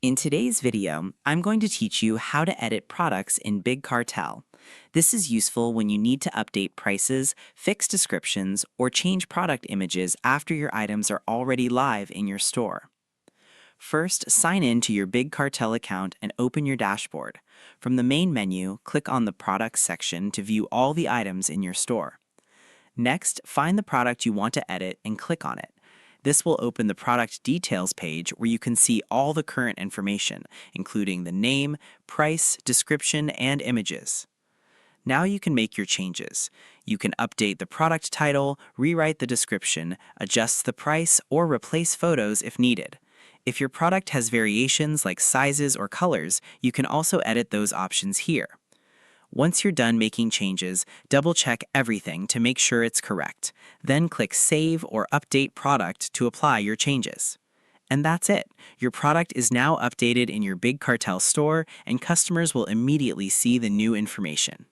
In today's video, I'm going to teach you how to edit products in Big Cartel. This is useful when you need to update prices, fix descriptions, or change product images after your items are already live in your store. First, sign in to your Big Cartel account and open your dashboard. From the main menu, click on the Products section to view all the items in your store. Next, find the product you want to edit and click on it. This will open the product details page where you can see all the current information, including the name, price, description, and images. Now you can make your changes. You can update the product title, rewrite the description, adjust the price, or replace photos if needed. If your product has variations like sizes or colors, you can also edit those options here. Once you're done making changes, double-check everything to make sure it's correct. Then click Save or Update Product to apply your changes. And that's it. Your product is now updated in your Big Cartel store, and customers will immediately see the new information.